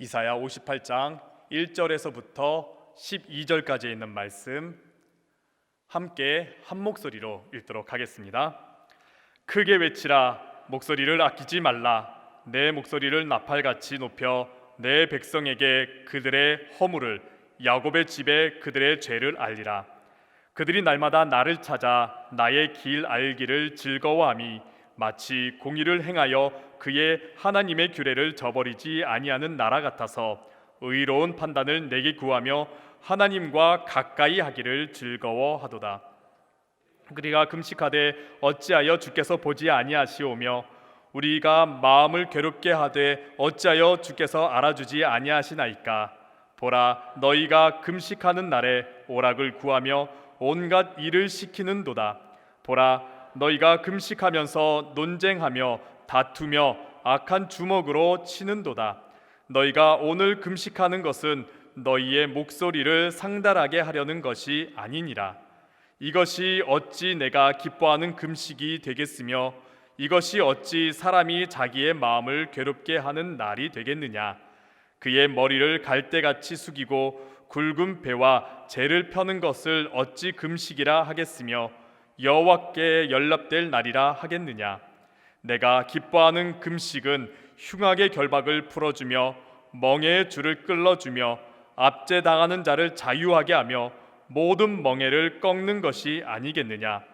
이사야 58장 1절에서부터 12절까지 있는 말씀 함께 한 목소리로 읽도록 하겠습니다. 크게 외치라, 목소리를 아끼지 말라. 내 목소리를 나팔같이 높여 내 백성에게 그들의 허물을, 야곱의 집에 그들의 죄를 알리라. 그들이 날마다 나를 찾아 나의 길 알기를 즐거워함이 마치 공의를 행하여 그의 하나님의 규례를 저버리지 아니하는 나라 같아서 의로운 판단을 내게 구하며 하나님과 가까이 하기를 즐거워하도다. 그리가 금식하되 어찌하여 주께서 보지 아니하시오며 우리가 마음을 괴롭게 하되 어찌하여 주께서 알아주지 아니하시나이까. 보라, 너희가 금식하는 날에 오락을 구하며 온갖 일을 시키는도다. 보라, 너희가 금식하면서 논쟁하며 다투며 악한 주먹으로 치는도다. 너희가 오늘 금식하는 것은 너희의 목소리를 상달하게 하려는 것이 아니니라. 이것이 어찌 내가 기뻐하는 금식이 되겠으며 이것이 어찌 사람이 자기의 마음을 괴롭게 하는 날이 되겠느냐. 그의 머리를 갈대같이 숙이고 굵은 배와 재를 펴는 것을 어찌 금식이라 하겠으며 여호와께 연락될 날이라 하겠느냐. 내가 기뻐하는 금식은 흉악의 결박을 풀어주며 멍에의 줄을 끌어주며 압제당하는 자를 자유하게 하며 모든 멍에를 꺾는 것이 아니겠느냐.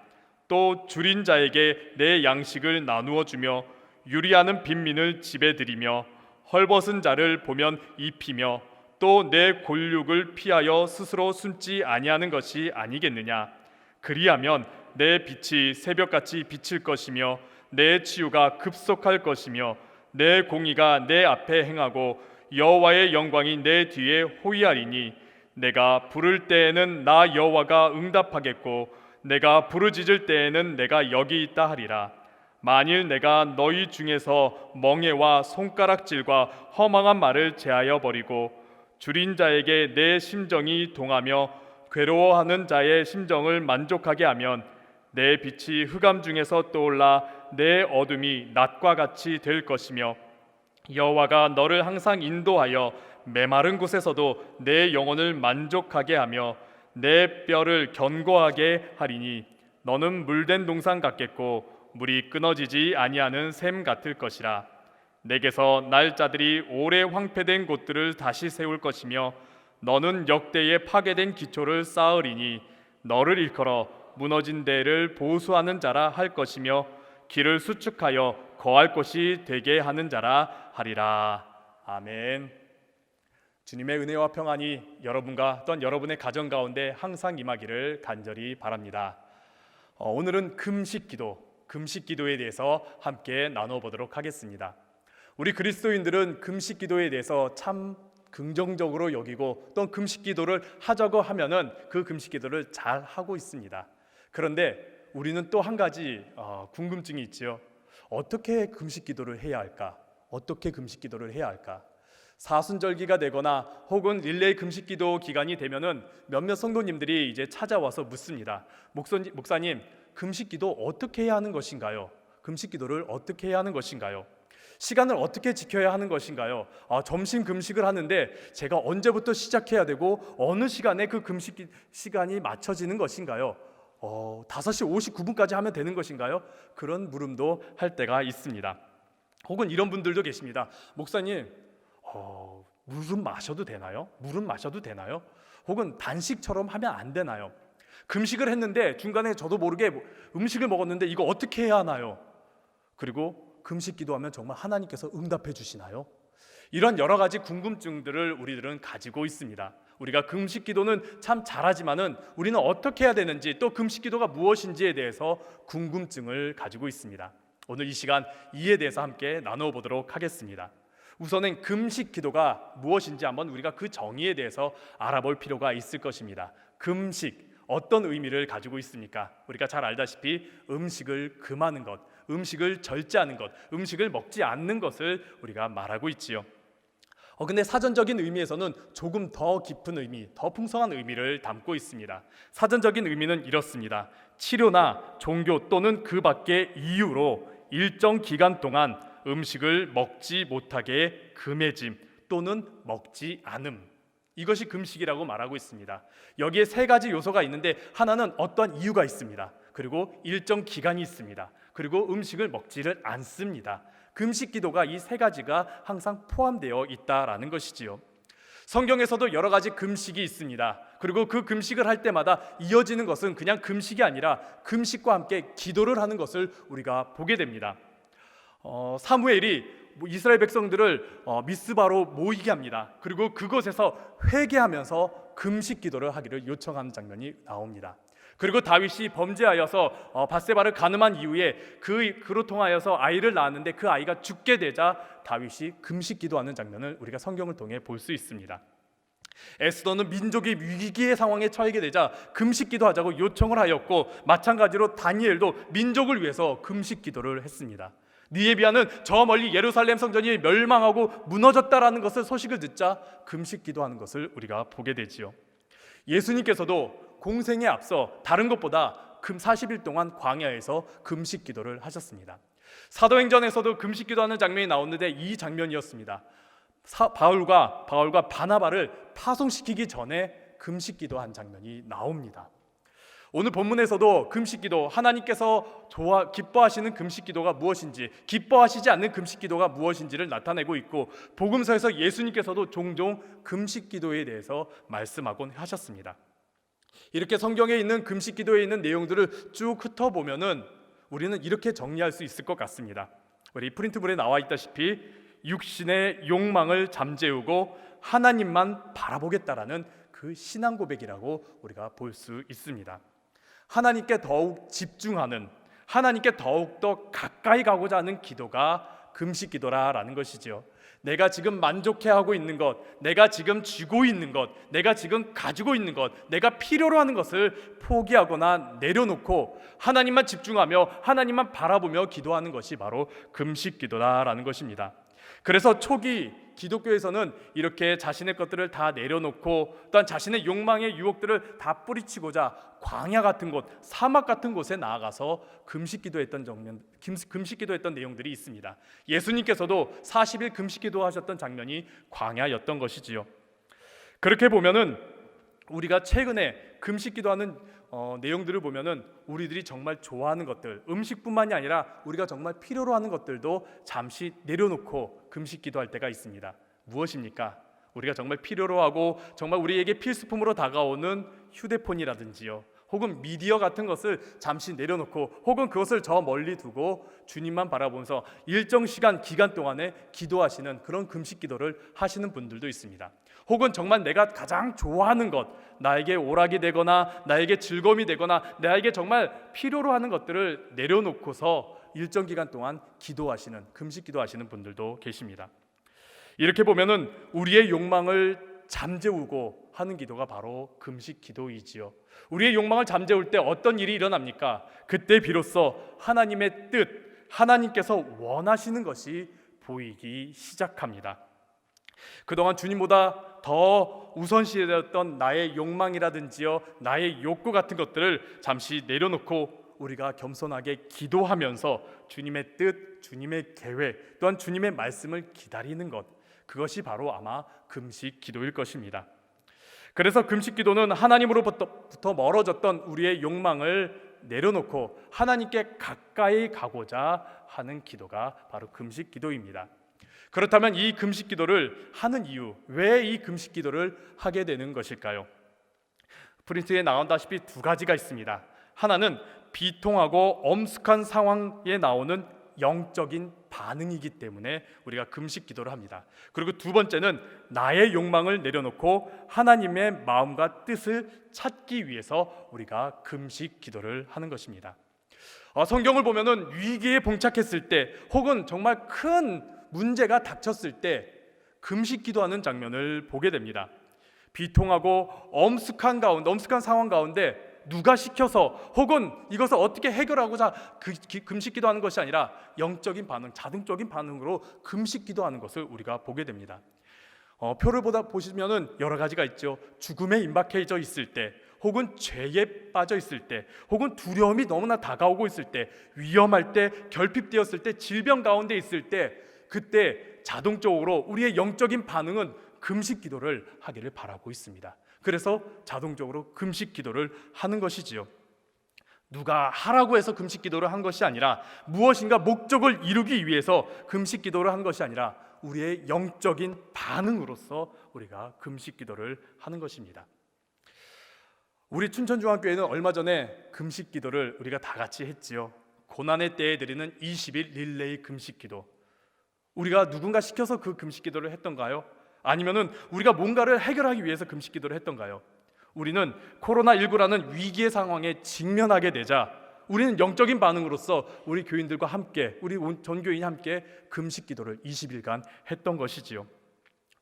또 줄인 자에게 내 양식을 나누어 주며 유리하는 빈민을 집에 들이며 헐벗은 자를 보면 입히며 또 내 골육을 피하여 스스로 숨지 아니하는 것이 아니겠느냐. 그리하면 내 빛이 새벽같이 비칠 것이며 내 치유가 급속할 것이며 내 공의가 내 앞에 행하고 여호와의 영광이 내 뒤에 호위하리니 내가 부를 때에는 나 여호와가 응답하겠고 내가 부르짖을 때에는 내가 여기 있다 하리라. 만일 내가 너희 중에서 멍에와 손가락질과 허망한 말을 제하여 버리고 줄인 자에게 내 심정이 동하며 괴로워하는 자의 심정을 만족하게 하면 내 빛이 흑암 중에서 떠올라 내 어둠이 낮과 같이 될 것이며 여호와가 너를 항상 인도하여 메마른 곳에서도 내 영혼을 만족하게 하며 내 뼈를 견고하게 하리니 너는 물된 동산 같겠고 물이 끊어지지 아니하는 샘 같을 것이라. 내게서 날 자들이 오래 황폐된 곳들을 다시 세울 것이며 너는 역대에 파괴된 기초를 쌓으리니 너를 일컬어 무너진 데를 보수하는 자라 할 것이며 길을 수축하여 거할 곳이 되게 하는 자라 하리라. 아멘. 주님의 은혜와 평안이 여러분과 또한 여러분의 가정 가운데 항상 임하기를 간절히 바랍니다. 오늘은 금식기도에 대해서 함께 나눠보도록 하겠습니다. 우리 그리스도인들은 금식기도에 대해서 참 긍정적으로 여기고 또 금식기도를 하자고 하면은 그 금식기도를 잘 하고 있습니다. 그런데 우리는 또 한 가지 궁금증이 있죠. 어떻게 금식기도를 해야 할까? 어떻게 금식기도를 해야 할까? 사순절기가 되거나 혹은 릴레이 금식기도 기간이 되면은 몇몇 성도님들이 이제 찾아와서 묻습니다. 목사님, 금식기도 어떻게 해야 하는 것인가요? 금식기도를 어떻게 해야 하는 것인가요? 시간을 어떻게 지켜야 하는 것인가요? 점심 금식을 하는데 제가 언제부터 시작해야 되고 어느 시간에 그 금식 시간이 맞춰지는 것인가요? 5시 59분까지 하면 되는 것인가요? 그런 물음도 할 때가 있습니다. 혹은 이런 분들도 계십니다. 목사님, 물은 마셔도 되나요? 물은 마셔도 되나요? 혹은 단식처럼 하면 안 되나요? 금식을 했는데 중간에 저도 모르게 음식을 먹었는데 이거 어떻게 해야 하나요? 그리고 금식 기도하면 정말 하나님께서 응답해 주시나요? 이런 여러 가지 궁금증들을 우리들은 가지고 있습니다. 우리가 금식 기도는 참 잘하지만은 우리는 어떻게 해야 되는지 또 금식 기도가 무엇인지에 대해서 궁금증을 가지고 있습니다. 오늘 이 시간 이에 대해서 함께 나눠보도록 하겠습니다. 우선은 금식 기도가 무엇인지 한번 우리가 그 정의에 대해서 알아볼 필요가 있을 것입니다. 금식, 어떤 의미를 가지고 있습니까? 우리가 잘 알다시피 음식을 금하는 것, 음식을 절제하는 것, 음식을 먹지 않는 것을 우리가 말하고 있지요. 근데 사전적인 의미에서는 조금 더 깊은 의미, 더 풍성한 의미를 담고 있습니다. 사전적인 의미는 이렇습니다. 치료나 종교 또는 그 밖의 이유로 일정 기간 동안 음식을 먹지 못하게 금해짐 또는 먹지 않음, 이것이 금식이라고 말하고 있습니다. 여기에 세 가지 요소가 있는데 하나는 어떠한 이유가 있습니다. 그리고 일정 기간이 있습니다. 그리고 음식을 먹지를 않습니다. 금식 기도가 이 세 가지가 항상 포함되어 있다라는 것이지요. 성경에서도 여러 가지 금식이 있습니다. 그리고 그 금식을 할 때마다 이어지는 것은 그냥 금식이 아니라 금식과 함께 기도를 하는 것을 우리가 보게 됩니다. 사무엘이 이스라엘 백성들을 미스바로 모이게 합니다. 그리고 그곳에서 회개하면서 금식 기도를 하기를 요청하는 장면이 나옵니다. 그리고 다윗이 범죄하여서 밧세바를 간음한 이후에 그로 통하여서 아이를 낳았는데 그 아이가 죽게 되자 다윗이 금식 기도하는 장면을 우리가 성경을 통해 볼 수 있습니다. 에스더는 민족이 위기의 상황에 처하게 되자 금식 기도하자고 요청을 하였고, 마찬가지로 다니엘도 민족을 위해서 금식 기도를 했습니다. 느헤미야는 저 멀리 예루살렘 성전이 멸망하고 무너졌다라는 것을 소식을 듣자 금식 기도하는 것을 우리가 보게 되지요. 예수님께서도 공생에 앞서 다른 것보다 40일 동안 광야에서 금식 기도를 하셨습니다. 사도행전에서도 금식 기도하는 장면이 나오는데 이 장면이었습니다. 바울과 바나바를 파송시키기 전에 금식 기도한 장면이 나옵니다. 오늘 본문에서도 금식 기도, 하나님께서 기뻐하시는 금식 기도가 무엇인지, 기뻐하시지 않는 금식 기도가 무엇인지를 나타내고 있고, 복음서에서 예수님께서도 종종 금식 기도에 대해서 말씀하곤 하셨습니다. 이렇게 성경에 있는 금식 기도에 있는 내용들을 쭉 훑어보면은 우리는 이렇게 정리할 수 있을 것 같습니다. 우리 프린트물에 나와 있다시피 육신의 욕망을 잠재우고 하나님만 바라보겠다라는 그 신앙 고백이라고 우리가 볼 수 있습니다. 하나님께 더욱 집중하는, 하나님께 더욱더 가까이 가고자 하는 기도가 금식 기도라는 것이지요. 내가 지금 만족해하고 있는 것, 내가 지금 쥐고 있는 것, 내가 지금 가지고 있는 것, 내가 필요로 하는 것을 포기하거나 내려놓고 하나님만 집중하며 하나님만 바라보며 기도하는 것이 바로 금식 기도라는 것입니다. 그래서 초기 기독교에서는 이렇게 자신의 것들을 다 내려놓고 또한 자신의 욕망의 유혹들을 다 뿌리치고자 광야 같은 곳, 사막 같은 곳에 나아가서 금식 기도했던 내용들이 있습니다. 예수님께서도 40일 금식 기도하셨던 장면이 광야였던 것이지요. 그렇게 보면은 우리가 최근에 금식 기도하는 내용들을 보면은 우리들이 정말 좋아하는 것들, 음식뿐만이 아니라 우리가 정말 필요로 하는 것들도 잠시 내려놓고 금식 기도할 때가 있습니다. 무엇입니까? 우리가 정말 필요로 하고 정말 우리에게 필수품으로 다가오는 휴대폰이라든지요, 혹은 미디어 같은 것을 잠시 내려놓고 혹은 그것을 저 멀리 두고 주님만 바라보면서 일정 기간 동안에 기도하시는 그런 금식 기도를 하시는 분들도 있습니다. 혹은 정말 내가 가장 좋아하는 것, 나에게 오락이 되거나 나에게 즐거움이 되거나 나에게 정말 필요로 하는 것들을 내려놓고서 일정 기간 동안 기도하시는, 금식 기도하시는 분들도 계십니다. 이렇게 보면은 우리의 욕망을 잠재우고 하는 기도가 바로 금식 기도이지요. 우리의 욕망을 잠재울 때 어떤 일이 일어납니까? 그때 비로소 하나님의 뜻, 하나님께서 원하시는 것이 보이기 시작합니다. 그동안 주님보다 더 우선시되었던 나의 욕망이라든지요, 나의 욕구 같은 것들을 잠시 내려놓고 우리가 겸손하게 기도하면서 주님의 뜻, 주님의 계획, 또한 주님의 말씀을 기다리는 것, 그것이 바로 아마 금식 기도일 것입니다. 그래서 금식 기도는 하나님으로부터 멀어졌던 우리의 욕망을 내려놓고 하나님께 가까이 가고자 하는 기도가 바로 금식 기도입니다. 그렇다면 이 금식 기도를 하는 이유, 왜 이 금식 기도를 하게 되는 것일까요? 프린트에 나온다시피 두 가지가 있습니다. 하나는 비통하고 엄숙한 상황에 나오는 영적인 반응이기 때문에 우리가 금식 기도를 합니다. 그리고 두 번째는 나의 욕망을 내려놓고 하나님의 마음과 뜻을 찾기 위해서 우리가 금식 기도를 하는 것입니다. 성경을 보면은 위기에 봉착했을 때 혹은 정말 큰 문제가 닥쳤을 때 금식 기도하는 장면을 보게 됩니다. 비통하고 엄숙한 상황 가운데 누가 시켜서 혹은 이것을 어떻게 해결하고자 금식 기도하는 것이 아니라 영적인 반응, 자동적인 반응으로 금식 기도하는 것을 우리가 보게 됩니다. 표를 보시면은 여러 가지가 있죠. 죽음에 임박해져 있을 때, 혹은 죄에 빠져 있을 때, 혹은 두려움이 너무나 다가오고 있을 때, 위험할 때, 결핍되었을 때, 질병 가운데 있을 때, 그때 자동적으로 우리의 영적인 반응은 금식 기도를 하기를 바라고 있습니다. 그래서 자동적으로 금식 기도를 하는 것이지요. 누가 하라고 해서 금식 기도를 한 것이 아니라, 무엇인가 목적을 이루기 위해서 금식 기도를 한 것이 아니라 우리의 영적인 반응으로서 우리가 금식 기도를 하는 것입니다. 우리 춘천중앙교회는 얼마 전에 금식 기도를 우리가 다 같이 했지요. 고난의 때에 드리는 20일 릴레이 금식 기도. 우리가 누군가 시켜서 그 금식 기도를 했던가요? 아니면은 우리가 뭔가를 해결하기 위해서 금식 기도를 했던가요? 우리는 코로나19라는 위기의 상황에 직면하게 되자 우리는 영적인 반응으로서 우리 교인들과 함께, 우리 전교인이 함께 금식 기도를 20일간 했던 것이지요.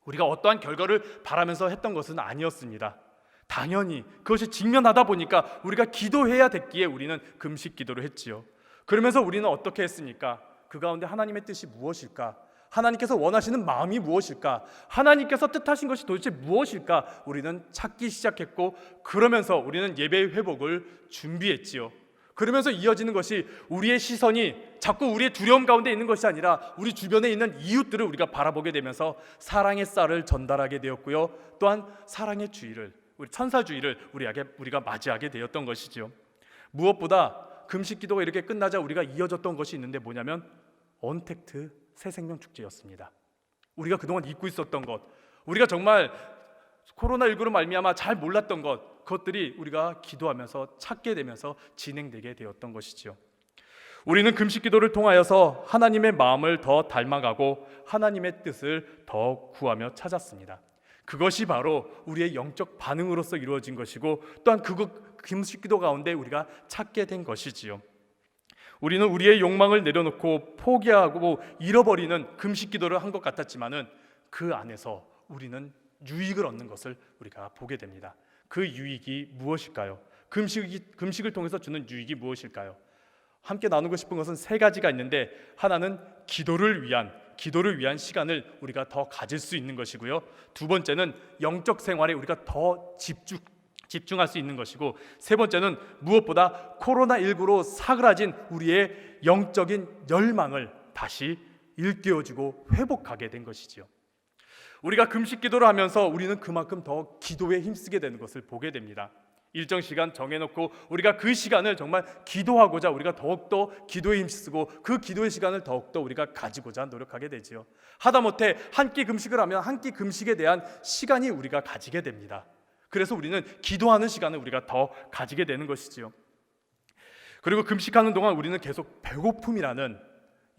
우리가 어떠한 결과를 바라면서 했던 것은 아니었습니다. 당연히 그것이 직면하다 보니까 우리가 기도해야 됐기에 우리는 금식 기도를 했지요. 그러면서 우리는 어떻게 했습니까? 그 가운데 하나님의 뜻이 무엇일까? 하나님께서 원하시는 마음이 무엇일까? 하나님께서 뜻하신 것이 도대체 무엇일까? 우리는 찾기 시작했고, 그러면서 우리는 예배의 회복을 준비했지요. 그러면서 이어지는 것이 우리의 시선이 자꾸 우리의 두려움 가운데 있는 것이 아니라 우리 주변에 있는 이웃들을 우리가 바라보게 되면서 사랑의 쌀을 전달하게 되었고요, 또한 사랑의 주의를, 우리 천사주의를 우리가 맞이하게 되었던 것이지요. 무엇보다 금식 기도가 이렇게 끝나자 우리가 이어졌던 것이 있는데 뭐냐면 언택트 새생명 축제였습니다. 우리가 그동안 잊고 있었던 것, 우리가 정말 코로나19로 말미암아 잘 몰랐던 것, 그것들이 우리가 기도하면서 찾게 되면서 진행되게 되었던 것이지요. 우리는 금식 기도를 통하여서 하나님의 마음을 더 닮아가고 하나님의 뜻을 더 구하며 찾았습니다. 그것이 바로 우리의 영적 반응으로서 이루어진 것이고, 또한 금식 기도 가운데 우리가 찾게 된 것이지요. 우리는 우리의 욕망을 내려놓고 포기하고 잃어버리는 금식 기도를 한 것 같았지만은 그 안에서 우리는 유익을 얻는 것을 우리가 보게 됩니다. 그 유익이 무엇일까요? 금식을 통해서 주는 유익이 무엇일까요? 함께 나누고 싶은 것은 세 가지가 있는데, 하나는 기도를 위한 시간을 우리가 더 가질 수 있는 것이고요, 두 번째는 영적 생활에 우리가 더 집중할 수 있는 것이고, 세 번째는 무엇보다 코로나19로 사그라진 우리의 영적인 열망을 다시 일깨워주고 회복하게 된 것이지요. 우리가 금식 기도를 하면서 우리는 그만큼 더 기도에 힘쓰게 되는 것을 보게 됩니다. 일정 시간 정해놓고 우리가 그 시간을 정말 기도하고자 우리가 더욱더 기도에 힘쓰고 그 기도의 시간을 더욱더 우리가 가지고자 노력하게 되지요. 하다못해 한 끼 금식을 하면 한 끼 금식에 대한 시간이 우리가 가지게 됩니다. 그래서 우리는 기도하는 시간을 우리가 더 가지게 되는 것이지요. 그리고 금식하는 동안 우리는 계속 배고픔이라는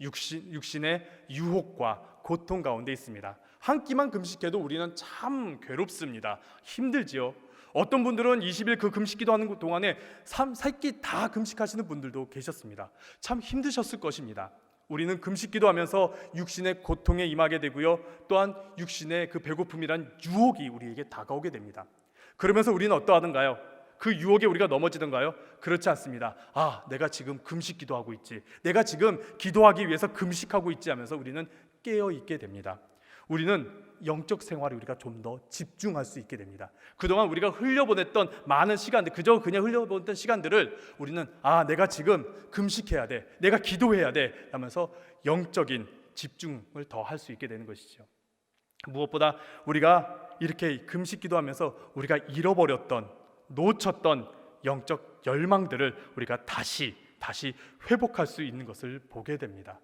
육신의 유혹과 고통 가운데 있습니다. 한 끼만 금식해도 우리는 참 괴롭습니다. 힘들지요. 어떤 분들은 20일 그 금식 기도하는 동안에 3끼 다 금식하시는 분들도 계셨습니다. 참 힘드셨을 것입니다. 우리는 금식 기도하면서 육신의 고통에 임하게 되고요, 또한 육신의 그 배고픔이란 유혹이 우리에게 다가오게 됩니다. 그러면서 우리는 어떠하던가요? 그 유혹에 우리가 넘어지던가요? 그렇지 않습니다. 내가 지금 금식 기도하고 있지, 내가 지금 기도하기 위해서 금식하고 있지 하면서 우리는 깨어 있게 됩니다. 우리는 영적 생활에 우리가 좀 더 집중할 수 있게 됩니다. 그동안 우리가 흘려보냈던 많은 시간들, 그저 그냥 흘려보냈던 시간들을 우리는 내가 지금 금식해야 돼, 내가 기도해야 돼 하면서 영적인 집중을 더 할 수 있게 되는 것이죠. 무엇보다 우리가 이렇게 금식 기도하면서 우리가 잃어버렸던, 놓쳤던 영적 열망들을 우리가 다시 회복할 수 있는 것을 보게 됩니다.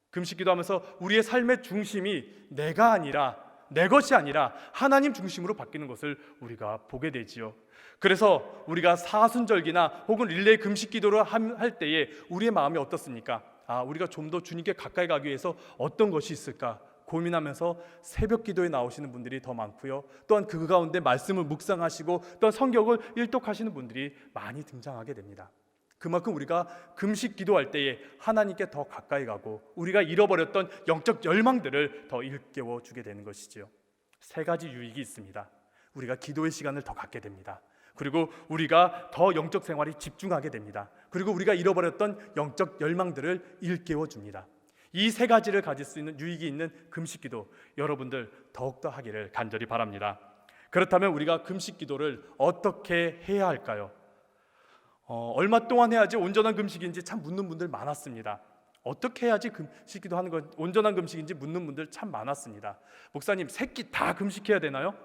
금식 기도하면서 우리의 삶의 중심이 내가 아니라, 내 것이 아니라 하나님 중심으로 바뀌는 것을 우리가 보게 되지요. 그래서 우리가 사순절기나 혹은 릴레이 금식 기도를 할 때에 우리의 마음이 어떻습니까? 우리가 좀 더 주님께 가까이 가기 위해서 어떤 것이 있을까 고민하면서 새벽 기도에 나오시는 분들이 더 많고요, 또한 그 가운데 말씀을 묵상하시고 또한 성경을 일독하시는 분들이 많이 등장하게 됩니다. 그만큼 우리가 금식 기도할 때에 하나님께 더 가까이 가고 우리가 잃어버렸던 영적 열망들을 더 일깨워 주게 되는 것이지요. 세 가지 유익이 있습니다. 우리가 기도의 시간을 더 갖게 됩니다. 그리고 우리가 더 영적 생활에 집중하게 됩니다. 그리고 우리가 잃어버렸던 영적 열망들을 일깨워 줍니다. 이 세 가지를 가질 수 있는 유익이 있는 금식 기도, 여러분들 더욱더 하기를 간절히 바랍니다. 그렇다면 우리가 금식 기도를 어떻게 해야 할까요? 얼마 동안 해야지 온전한 금식인지 참 묻는 분들 많았습니다. 어떻게 해야지 금식기도 하는 건 온전한 금식인지 묻는 분들 참 많았습니다. 목사님, 3끼 다 금식해야 되나요?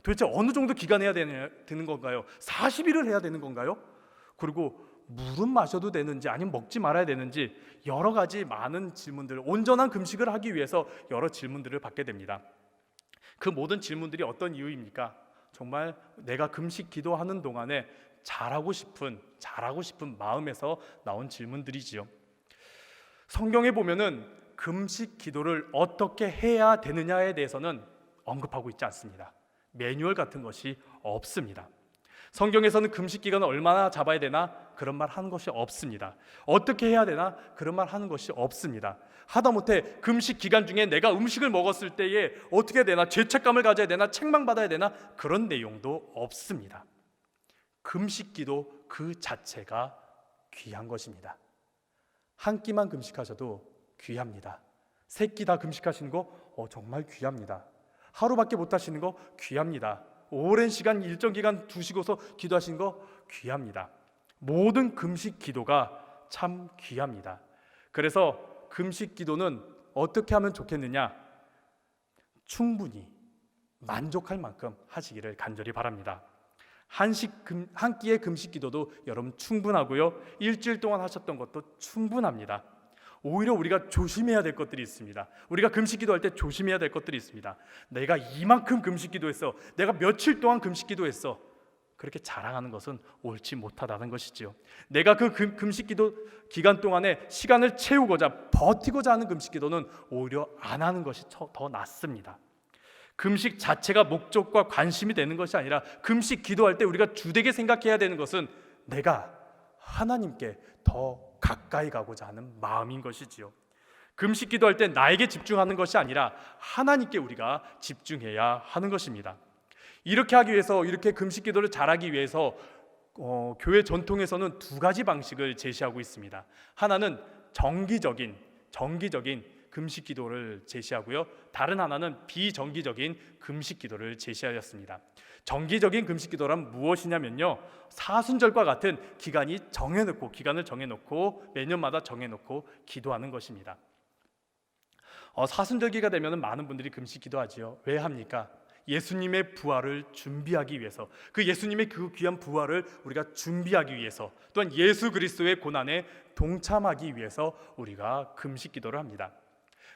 도대체 어느 정도 기간 해야 되는 건가요? 40일을 해야 되는 건가요? 그리고 물은 마셔도 되는지 아니면 먹지 말아야 되는지 여러 가지 많은 질문들, 온전한 금식을 하기 위해서 여러 질문들을 받게 됩니다. 그 모든 질문들이 어떤 이유입니까? 정말 내가 금식 기도하는 동안에 잘하고 싶은 마음에서 나온 질문들이지요. 성경에 보면은 금식 기도를 어떻게 해야 되느냐에 대해서는 언급하고 있지 않습니다. 매뉴얼 같은 것이 없습니다. 성경에서는 금식 기간을 얼마나 잡아야 되나 그런 말 하는 것이 없습니다. 어떻게 해야 되나 그런 말 하는 것이 없습니다. 하다못해 금식 기간 중에 내가 음식을 먹었을 때에 어떻게 되나, 죄책감을 가져야 되나, 책망받아야 되나, 그런 내용도 없습니다. 금식 기도 그 자체가 귀한 것입니다. 한 끼만 금식하셔도 귀합니다. 3끼 다 금식하시는 거 정말 귀합니다. 하루밖에 못 하시는 거 귀합니다. 오랜 시간 일정 기간 두시고서 기도하시는 거 귀합니다. 모든 금식 기도가 참 귀합니다. 그래서 금식 기도는 어떻게 하면 좋겠느냐? 충분히 만족할 만큼 하시기를 간절히 바랍니다. 한 끼의 금식 기도도 여러분 충분하고요, 일주일 동안 하셨던 것도 충분합니다. 오히려 우리가 조심해야 될 것들이 있습니다. 우리가 금식 기도할 때 조심해야 될 것들이 있습니다. 내가 이만큼 금식 기도했어, 내가 며칠 동안 금식 기도했어, 그렇게 자랑하는 것은 옳지 못하다는 것이지요. 내가 그 금식 기도 기간 동안에 시간을 채우고자 버티고자 하는 금식 기도는 오히려 안 하는 것이 더 낫습니다. 금식 자체가 목적과 관심이 되는 것이 아니라 금식 기도할 때 우리가 주되게 생각해야 되는 것은 내가 하나님께 더 가까이 가고자 하는 마음인 것이지요. 금식 기도할 때 나에게 집중하는 것이 아니라 하나님께 우리가 집중해야 하는 것입니다. 이렇게 하기 위해서, 이렇게 금식 기도를 잘하기 위해서 교회 전통에서는 2가지 방식을 제시하고 있습니다. 하나는 정기적인 금식 기도를 제시하고요, 다른 하나는 비정기적인 금식 기도를 제시하였습니다. 정기적인 금식 기도란 무엇이냐면요, 사순절과 같은 기간을 정해놓고 매년마다 정해놓고 기도하는 것입니다. 사순절기가 되면 많은 분들이 금식 기도하지요. 왜 합니까? 예수님의 부활을 준비하기 위해서, 그 예수님의 그 귀한 부활을 우리가 준비하기 위해서, 또한 예수 그리스도의 고난에 동참하기 위해서 우리가 금식 기도를 합니다.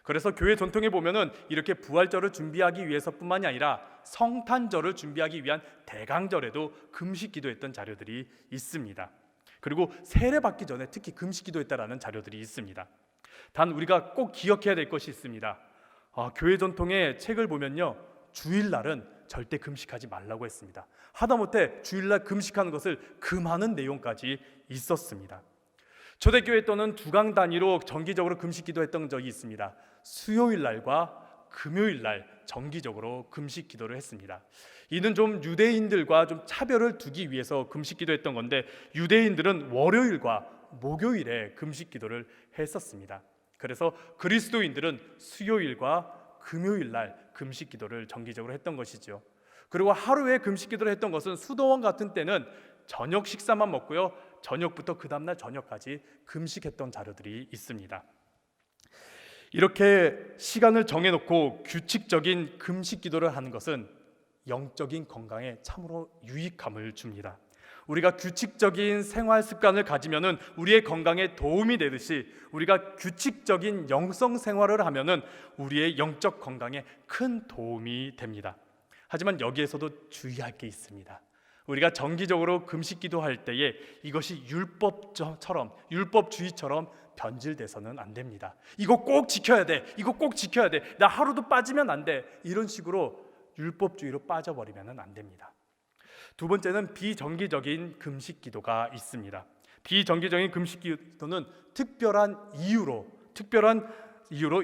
그래서 교회 전통에 보면은 이렇게 부활절을 준비하기 위해서뿐만이 아니라 성탄절을 준비하기 위한 대강절에도 금식 기도했던 자료들이 있습니다. 그리고 세례 받기 전에 특히 금식 기도했다라는 자료들이 있습니다. 단 우리가 꼭 기억해야 될 것이 있습니다. 교회 전통의 책을 보면요, 주일날은 절대 금식하지 말라고 했습니다. 하다못해 주일날 금식하는 것을 금하는 내용까지 있었습니다. 초대교회 또는 두강 단위로 정기적으로 금식 기도했던 적이 있습니다. 수요일날과 금요일날 정기적으로 금식 기도를 했습니다. 이는 좀 유대인들과 좀 차별을 두기 위해서 금식 기도했던 건데, 유대인들은 월요일과 목요일에 금식 기도를 했었습니다. 그래서 그리스도인들은 수요일과 금요일날 금식 기도를 정기적으로 했던 것이죠. 그리고 하루에 금식 기도를 했던 것은 수도원 같은 때는 저녁 식사만 먹고요, 저녁부터 그 다음날 저녁까지 금식했던 자료들이 있습니다. 이렇게 시간을 정해놓고 규칙적인 금식 기도를 하는 것은 영적인 건강에 참으로 유익함을 줍니다. 우리가 규칙적인 생활 습관을 가지면은 우리의 건강에 도움이 되듯이, 우리가 규칙적인 영성 생활을 하면은 우리의 영적 건강에 큰 도움이 됩니다. 하지만 여기에서도 주의할 게 있습니다. 우리가 정기적으로 금식 기도할 때에 이것이 율법주의처럼 변질돼서는 안 됩니다. 이거 꼭 지켜야 돼, 이거 꼭 지켜야 돼, 나 하루도 빠지면 안 돼, 이런 식으로 율법주의로 빠져버리면 안 됩니다. 두 번째는 비정기적인 금식 기도가 있습니다. 비정기적인 금식 기도는 특별한 이유로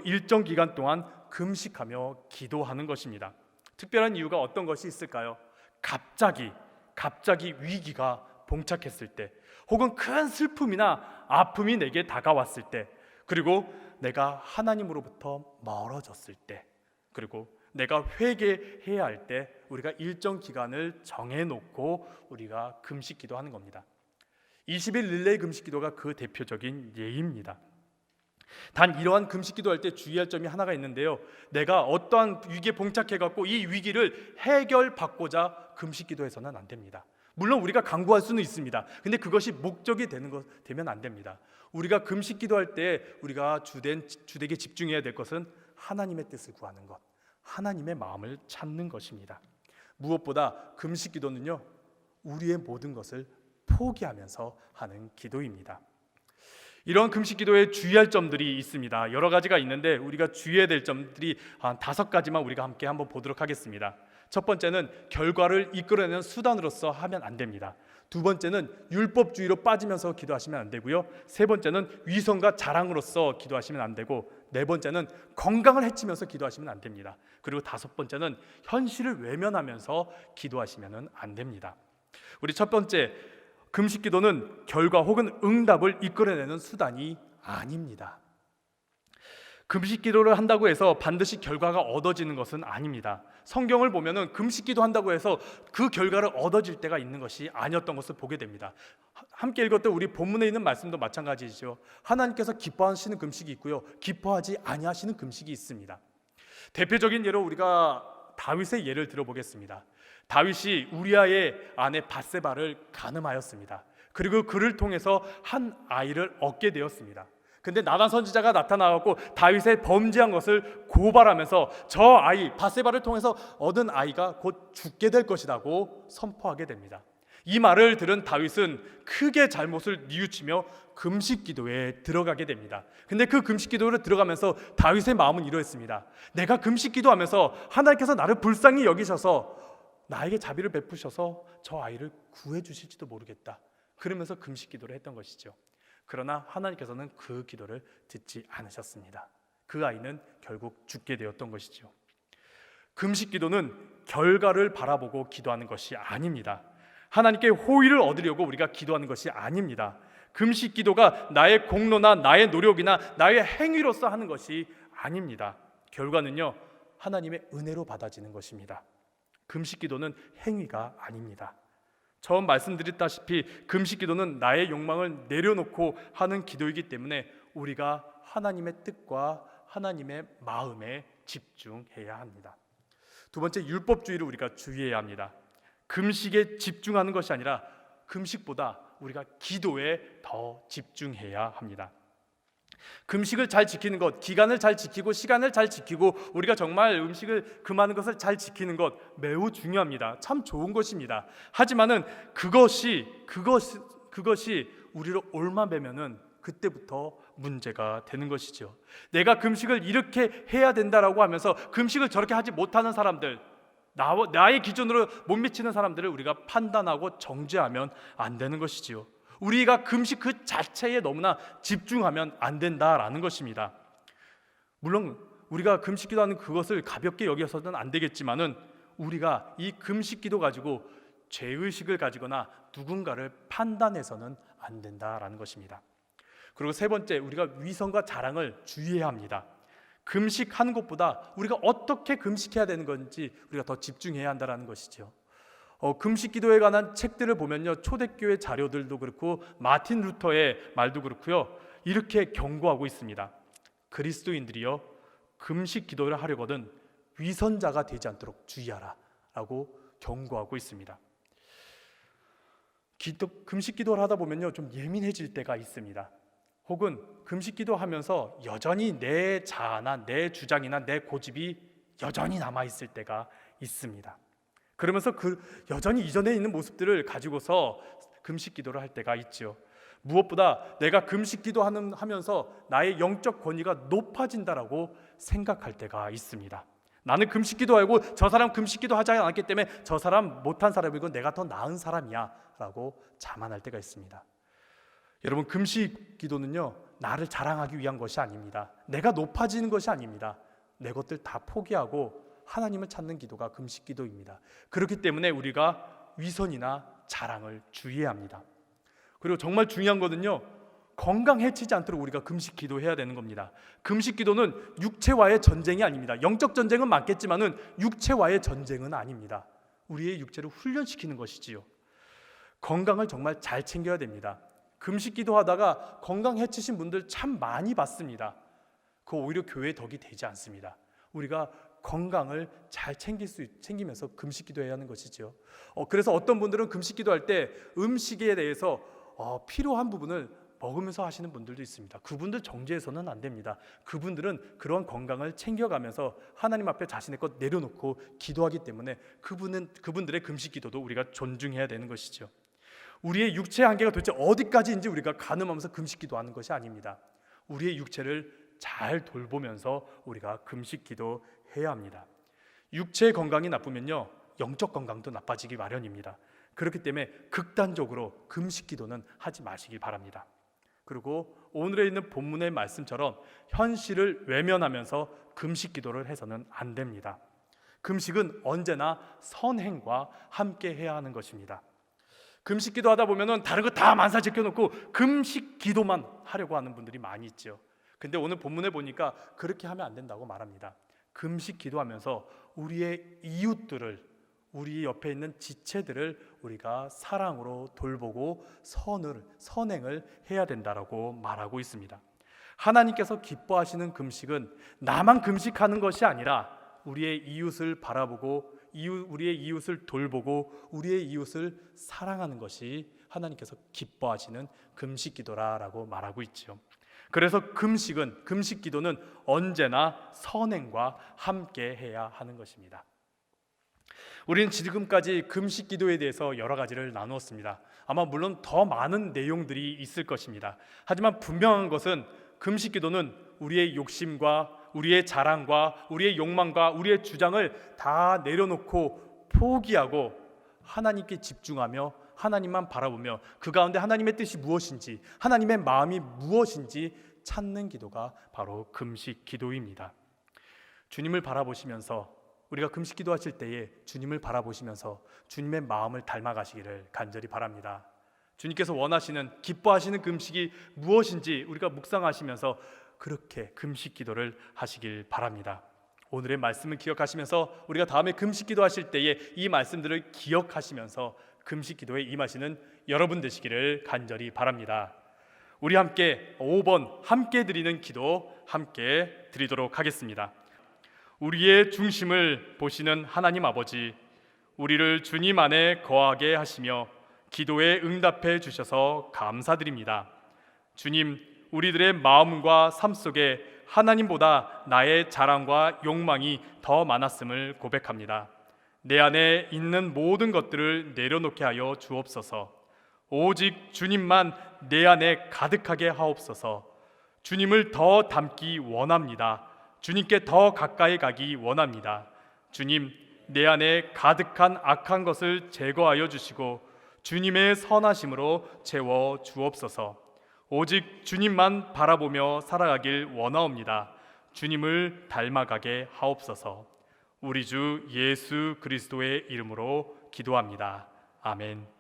일정 기간 동안 금식하며 기도하는 것입니다. 특별한 이유가 어떤 것이 있을까요? 갑자기 위기가 봉착했을 때, 혹은 큰 슬픔이나 아픔이 내게 다가왔을 때, 그리고 내가 하나님으로부터 멀어졌을 때, 그리고 내가 회개해야 할 때 우리가 일정 기간을 정해놓고 우리가 금식 기도하는 겁니다. 20일 릴레이 금식 기도가 그 대표적인 예입니다. 단 이러한 금식 기도할 때 주의할 점이 하나가 있는데요, 내가 어떠한 위기에 봉착해 갖고 이 위기를 해결받고자 금식 기도해서는 안 됩니다. 물론 우리가 간구할 수는 있습니다. 근데 그것이 목적이 되면 안 됩니다. 우리가 금식 기도할 때 우리가 주되게 집중해야 될 것은 하나님의 뜻을 구하는 것, 하나님의 마음을 찾는 것입니다. 무엇보다 금식 기도는요, 우리의 모든 것을 포기하면서 하는 기도입니다. 이런 금식 기도에 주의할 점들이 있습니다. 여러 가지가 있는데 우리가 주의해야 될 점들이 한 5가지만 우리가 함께 한번 보도록 하겠습니다. 첫 번째는 결과를 이끌어내는 수단으로서 하면 안 됩니다. 두 번째는 율법주의로 빠지면서 기도하시면 안 되고요. 세 번째는 위선과 자랑으로서 기도하시면 안 되고, 네 번째는 건강을 해치면서 기도하시면 안 됩니다. 그리고 5번째는 현실을 외면하면서 기도하시면 안 됩니다. 우리 첫 번째, 금식 기도는 결과 혹은 응답을 이끌어내는 수단이 아닙니다. 금식 기도를 한다고 해서 반드시 결과가 얻어지는 것은 아닙니다. 성경을 보면은 금식 기도 한다고 해서 그 결과를 얻어질 때가 있는 것이 아니었던 것을 보게 됩니다. 함께 읽었던 우리 본문에 있는 말씀도 마찬가지죠. 하나님께서 기뻐하시는 금식이 있고요, 기뻐하지 아니하시는 금식이 있습니다. 대표적인 예로 우리가 다윗의 예를 들어보겠습니다. 다윗이 우리아의 아내 밧세바를 간음하였습니다. 그리고 그를 통해서 한 아이를 얻게 되었습니다. 근데 나단 선지자가 나타나고 다윗의 범죄한 것을 고발하면서 저 아이 밧세바를 통해서 얻은 아이가 곧 죽게 될 것이라고 선포하게 됩니다. 이 말을 들은 다윗은 크게 잘못을 뉘우치며 금식 기도에 들어가게 됩니다. 근데 그 금식 기도를 들어가면서 다윗의 마음은 이러했습니다. 내가 금식 기도하면서 하나님께서 나를 불쌍히 여기셔서 나에게 자비를 베푸셔서 저 아이를 구해 주실지도 모르겠다. 그러면서 금식 기도를 했던 것이죠. 그러나 하나님께서는 그 기도를 듣지 않으셨습니다. 그 아이는 결국 죽게 되었던 것이죠. 금식 기도는 결과를 바라보고 기도하는 것이 아닙니다. 하나님께 호의를 얻으려고 우리가 기도하는 것이 아닙니다. 금식 기도가 나의 공로나 나의 노력이나 나의 행위로서 하는 것이 아닙니다. 결과는요, 하나님의 은혜로 받아지는 것입니다. 금식 기도는 행위가 아닙니다. 처음 말씀드렸다시피 금식 기도는 나의 욕망을 내려놓고 하는 기도이기 때문에 우리가 하나님의 뜻과 하나님의 마음에 집중해야 합니다. 두 번째, 율법주의를 우리가 주의해야 합니다. 금식에 집중하는 것이 아니라 금식보다 우리가 기도에 더 집중해야 합니다. 금식을 잘 지키는 것, 기간을 잘 지키고 시간을 잘 지키고 우리가 정말 음식을 금하는 것을 잘 지키는 것 매우 중요합니다. 참 좋은 것입니다. 하지만은 그것이 우리를 옳아매면은 그때부터 문제가 되는 것이죠. 내가 금식을 이렇게 해야 된다라고 하면서 금식을 저렇게 하지 못하는 사람들, 나의 기준으로 못 미치는 사람들을 우리가 판단하고 정죄하면 안 되는 것이지요. 우리가 금식 그 자체에 너무나 집중하면 안 된다라는 것입니다. 물론 우리가 금식 기도하는 그것을 가볍게 여겨서는 안 되겠지만은 우리가 이 금식 기도 가지고 죄의식을 가지거나 누군가를 판단해서는 안 된다라는 것입니다. 그리고 세 번째, 우리가 위선과 자랑을 주의해야 합니다. 금식하는 것보다 우리가 어떻게 금식해야 되는 건지 우리가 더 집중해야 한다는 것이죠. 금식 기도에 관한 책들을 보면요, 초대교회 자료들도 그렇고 마틴 루터의 말도 그렇고요, 이렇게 경고하고 있습니다. 그리스도인들이요, 금식 기도를 하려거든 위선자가 되지 않도록 주의하라 라고 경고하고 있습니다. 금식 기도를 하다 보면요, 좀 예민해질 때가 있습니다. 혹은 금식 기도하면서 여전히 내 자아나 내 주장이나 내 고집이 여전히 남아있을 때가 있습니다. 그러면서 여전히 이전에 있는 모습들을 가지고서 금식 기도를 할 때가 있죠. 무엇보다 내가 금식 기도하면서 나의 영적 권위가 높아진다라고 생각할 때가 있습니다. 나는 금식 기도하고 저 사람 금식 기도하지 않았기 때문에 저 사람 못한 사람이고 내가 더 나은 사람이야 라고 자만할 때가 있습니다. 여러분, 금식 기도는요, 나를 자랑하기 위한 것이 아닙니다. 내가 높아지는 것이 아닙니다. 내 것들 다 포기하고 하나님을 찾는 기도가 금식 기도입니다. 그렇기 때문에 우리가 위선이나 자랑을 주의해야 합니다. 그리고 정말 중요한 거는요, 건강 해치지 않도록 우리가 금식 기도해야 되는 겁니다. 금식 기도는 육체와의 전쟁이 아닙니다. 영적 전쟁은 맞겠지만은 육체와의 전쟁은 아닙니다. 우리의 육체를 훈련시키는 것이지요. 건강을 정말 잘 챙겨야 됩니다. 금식 기도하다가 건강 해치신 분들 참 많이 봤습니다. 그거 오히려 교회의 덕이 되지 않습니다. 우리가 건강을 잘 챙기면서 금식 기도해야 하는 것이죠. 그래서 어떤 분들은 금식 기도할 때 음식에 대해서 필요한 부분을 먹으면서 하시는 분들도 있습니다. 그분들 정죄해서는 안 됩니다. 그분들은 그런 건강을 챙겨가면서 하나님 앞에 자신의 것 내려놓고 기도하기 때문에 그분들의 금식 기도도 우리가 존중해야 되는 것이죠. 우리의 육체의 한계가 도대체 어디까지인지 우리가 가늠하면서 금식 기도하는 것이 아닙니다. 우리의 육체를 잘 돌보면서 우리가 금식 기도해야 합니다. 육체의 건강이 나쁘면요, 영적 건강도 나빠지기 마련입니다. 그렇기 때문에 극단적으로 금식 기도는 하지 마시기 바랍니다. 그리고 오늘에 있는 본문의 말씀처럼 현실을 외면하면서 금식 기도를 해서는 안 됩니다. 금식은 언제나 선행과 함께 해야 하는 것입니다. 금식 기도하다 보면은 다른 거 다 만사 제껴놓고 금식 기도만 하려고 하는 분들이 많이 있죠. 근데 오늘 본문에 보니까 그렇게 하면 안 된다고 말합니다. 금식 기도하면서 우리의 이웃들을, 우리 옆에 있는 지체들을 우리가 사랑으로 돌보고 선행을 해야 된다라고 말하고 있습니다. 하나님께서 기뻐하시는 금식은 나만 금식하는 것이 아니라 우리의 이웃을 바라보고 우리의 이웃을 돌보고 우리의 이웃을 사랑하는 것이 하나님께서 기뻐하시는 금식 기도라고 말하고 있죠. 그래서 금식 기도는 언제나 선행과 함께 해야 하는 것입니다. 우리는 지금까지 금식 기도에 대해서 여러 가지를 나누었습니다. 아마 물론 더 많은 내용들이 있을 것입니다. 하지만 분명한 것은 금식 기도는 우리의 욕심과 우리의 자랑과 우리의 욕망과 우리의 주장을 다 내려놓고 포기하고 하나님께 집중하며 하나님만 바라보며 그 가운데 하나님의 뜻이 무엇인지, 하나님의 마음이 무엇인지 찾는 기도가 바로 금식 기도입니다. 주님을 바라보시면서, 우리가 금식 기도하실 때에 주님을 바라보시면서 주님의 마음을 닮아가시기를 간절히 바랍니다. 주님께서 원하시는, 기뻐하시는 금식이 무엇인지 우리가 묵상하시면서 그렇게 금식 기도를 하시길 바랍니다. 오늘의 말씀을 기억하시면서 우리가 다음에 금식 기도하실 때에 이 말씀들을 기억하시면서 금식 기도에 임하시는 여러분 되시기를 간절히 바랍니다. 우리 함께 5번 함께 드리는 기도 함께 드리도록 하겠습니다. 우리의 중심을 보시는 하나님 아버지, 우리를 주님 안에 거하게 하시며 기도에 응답해 주셔서 감사드립니다. 주님, 우리들의 마음과 삶 속에 하나님보다 나의 자랑과 욕망이 더 많았음을 고백합니다. 내 안에 있는 모든 것들을 내려놓게 하여 주옵소서. 오직 주님만 내 안에 가득하게 하옵소서. 주님을 더 닮기 원합니다. 주님께 더 가까이 가기 원합니다. 주님, 내 안에 가득한 악한 것을 제거하여 주시고 주님의 선하심으로 채워 주옵소서. 오직 주님만 바라보며 살아가길 원하옵니다. 주님을 닮아가게 하옵소서. 우리 주 예수 그리스도의 이름으로 기도합니다. 아멘.